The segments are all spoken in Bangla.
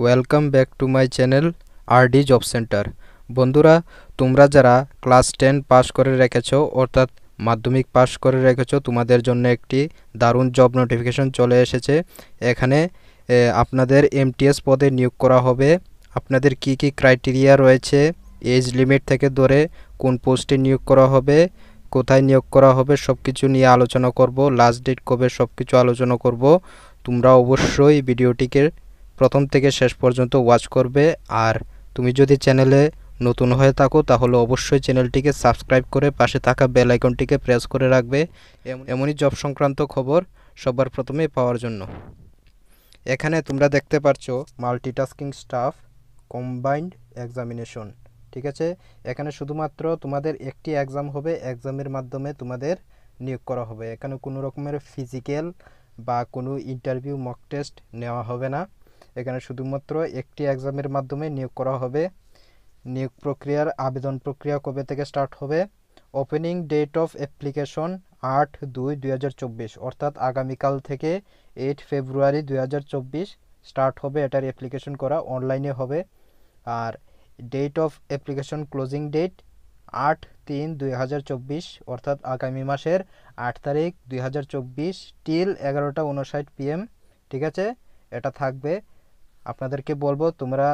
Welcome back to my channel RD job centre. বন্ধুরা, তোমরা যারা ক্লাস 10 পাস করে রেখেছো অর্থাৎ মাধ্যমিক পাস করে রেখেছো, তোমাদের জন্য একটি দারুণ জব নোটিফিকেশন চলে এসেছে। এখানে আপনাদের এমটিএস পদে নিয়োগ করা হবে। আপনাদের কি কি ক্রাইটেরিয়া রয়েছে, এজ লিমিট থেকে ধরে কোন পোস্টে নিয়োগ করা হবে, কোথায় নিয়োগ করা হবে, সব কিছু নিয়ে আলোচনা করব। লাস্ট ডেট কবে, সব কিছু আলোচনা করব। তোমরা অবশ্যই ভিডিওটিকে প্রথম থেকে শেষ পর্যন্ত ওয়াচ করবে। আর তুমি যদি চ্যানেলে নতুন হয়ে থাকো তাহলে অবশ্যই চ্যানেলটিকে সাবস্ক্রাইব করে পাশে থাকা বেল আইকনটিকে প্রেস করে রাখবে এমনই জব সংক্রান্ত খবর সবার প্রথমে পাওয়ার জন্য। এখানে তোমরা দেখতে পাচ্ছ মাল্টিটাস্কিং স্টাফ কম্বাইন্ড এক্সামিনেশন, ঠিক আছে। এখানে শুধুমাত্র তোমাদের একটি এক্সাম হবে, এক্সামের মাধ্যমে তোমাদের নিয়োগ করা হবে। এখানে কোনো রকমের ফিজিক্যাল বা কোনো ইন্টারভিউ মক টেস্ট নেওয়া হবে না। এখানে শুধুমাত্র একটি এক্সামের মাধ্যমে নিয়োগ করা হবে। নিয়োগ প্রক্রিয়ার আবেদন প্রক্রিয়া কবে থেকে স্টার্ট হবে? ওপেনিং ডেট অফ অ্যাপ্লিকেশন 8/2/2024, অর্থাৎ আগামীকাল থেকে 8 ফেব্রুয়ারি 2024 স্টার্ট হবে। এটার অ্যাপ্লিকেশন করা অনলাইনে হবে। আর date of application closing date 8/3/2024, অর্থাৎ আগামী মাসের 8 তারিখ 2024 টিল 11:59 PM, ঠিক আছে। এটা থাকবে। আপনাদেরকে বলবো তোমরা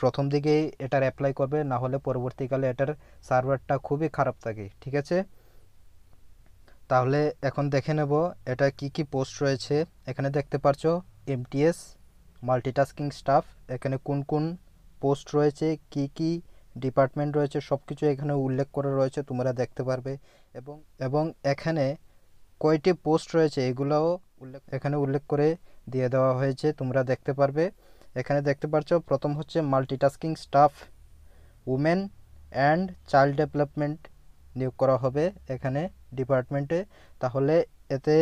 প্রথম দিকেই এটার অ্যাপ্লাই করবে, না হলে পরবর্তীকালে এটার সার্ভারটা খুবই খারাপ থাকে, ঠিক আছে। তাহলে এখন দেখে নেব এটা কি কি পোস্ট রয়েছে। এখানে দেখতে পারছো এমটিএস মাল্টিটাস্কিং স্টাফ, এখানে কোন কোন পোস্ট রয়েছে, কি কি ডিপার্টমেন্ট রয়েছে, সব কিছু এখানে উল্লেখ করা রয়েছে, তোমরা দেখতে পারবে। এবং এখানে কয়টি পোস্ট রয়েছে এগুলোও এখানে উল্লেখ করে দিয়ে দেওয়া হয়েছে, তোমরা দেখতে পারবে। এখানে দেখতে পাচ্ছ প্রথম হচ্ছে multitasking staff women and child development নিয়োগ করা হবে এখানে ডিপার্টমেন্টে। তাহলে এতে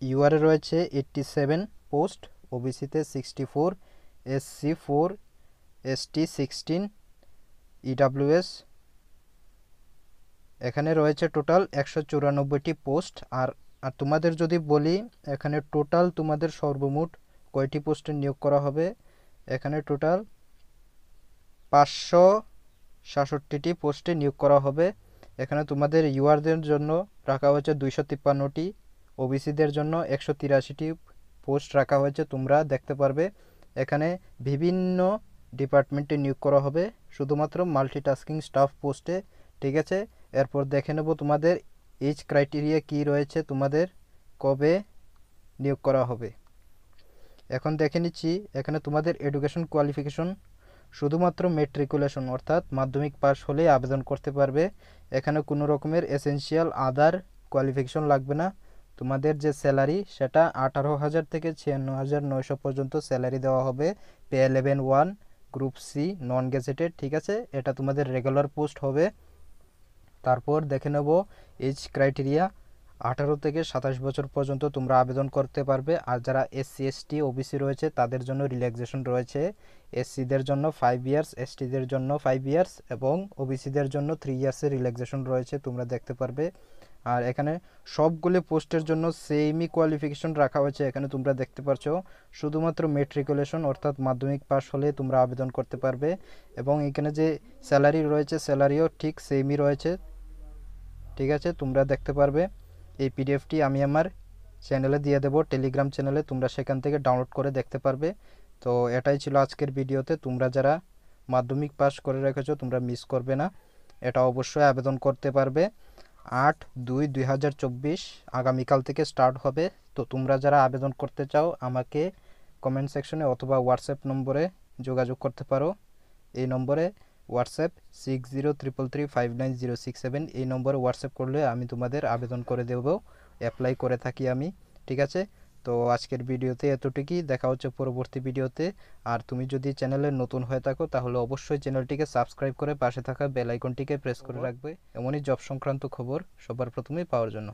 ইউআরএ রয়েছে 87 পোস্ট, ওবিসিতে 64, এসসি 4, এসটি 16, ইডাব্লিউএস এখানে রয়েছে টোটাল 194টি পোস্ট। আর তোমাদের যদি বলি এখানে টোটাল তোমাদের সর্বমোট কয়টি পোস্টে নিয়োগ করা হবে, এখানে টোটাল 566টি পোস্টে নিয়োগ করা হবে। এখানে তোমাদের ইউআরদের জন্য রাখা হয়েছে 253টি, ওবিসিদের জন্য 183টি পোস্ট রাখা হয়েছে, তোমরা দেখতে পারবে। এখানে বিভিন্ন ডিপার্টমেন্টে নিয়োগ করা হবে শুধুমাত্র মাল্টিটাস্কিং স্টাফ পোস্টে, ঠিক আছে। এরপর দেখে নেব তোমাদের এজ ক্রাইটেরিয়া কি রয়েছে, তোমাদের কবে নিয়োগ করা হবে। এখন দেখে নিচ্ছি এখানে তোমাদের এডুকেশন কোয়ালিফিকেশন শুধুমাত্র মেট্রিকুলেশন অর্থাৎ মাধ্যমিক পাস হলেই আবেদন করতে পারবে। এখানে কোনো রকমের এসেনশিয়াল আদার কোয়ালিফিকেশন লাগবে না। তোমাদের যে স্যালারি সেটা 18,000 থেকে 56,900 পর্যন্ত স্যালারি দেওয়া হবে। Pay level 1 group C non gazetted, ঠিক আছে। এটা তোমাদের রেগুলার পোস্ট হবে। তারপর দেখে নেব এজ ক্রাইটেরিয়া 18 থেকে 27 বছর পর্যন্ত তোমরা আবেদন করতে পারবে। আর যারা এসসি এসটি ওবিসি রয়েছে তাদের জন্য রিল্যাক্সেশন রয়েছে। এসসিদের জন্য 5 ইয়ার্স, এসটিদের জন্য 5 ইয়ার্স এবং ওবিসিদের জন্য 3 ইয়ার্সের রিল্যাক্সেশন রয়েছে, তোমরা দেখতে পারবে। আর এখানে সবগুলো পোস্টের জন্য সেমই কোয়ালিফিকেশন রাখা হয়েছে, এখানে তোমরা দেখতে পারছো। শুধুমাত্র মেট্রিকুলেশন অর্থাৎ মাধ্যমিক পাস হলে তোমরা আবেদন করতে পারবে। এবং এখানে যে স্যালারি রয়েছে স্যালারিও ঠিক সেমই রয়েছে, ঠিক আছে, তোমরা দেখতে পারবে। এই পিডিএফটি আমি আমার চ্যানেলে দিয়ে দেবো, টেলিগ্রাম চ্যানেলে, তোমরা সেখান থেকে ডাউনলোড করে দেখতে পারবে। তো এটাই ছিল আজকের ভিডিওতে। তোমরা যারা মাধ্যমিক পাস করে রেখেছো তোমরা মিস করবে না, এটা অবশ্যই আবেদন করতে পারবে। 8/2/2024 আগামীকাল থেকে স্টার্ট হবে। তো তোমরা যারা আবেদন করতে চাও আমাকে কমেন্ট সেকশনে অথবা হোয়াটসঅ্যাপ নম্বরে যোগাযোগ করতে পারো। এই নম্বরে হোয়াটসঅ্যাপ 6033359067, এই নম্বরে হোয়াটসঅ্যাপ করলে আমি তোমাদের আবেদন করে দেব, অ্যাপ্লাই করে থাকি আমি, ঠিক আছে। তো আজকের ভিডিওতে এতটুকুই, দেখা হচ্ছে পরবর্তী ভিডিওতে। আর তুমি যদি চ্যানেলে নতুন হয়ে থাকো তাহলে অবশ্যই চ্যানেলটিকে সাবস্ক্রাইব করে পাশে থাকা বেল আইকনটিকে প্রেস করে রাখবে এমনই জব সংক্রান্ত খবর সবার প্রথমেই পাওয়ার জন্য।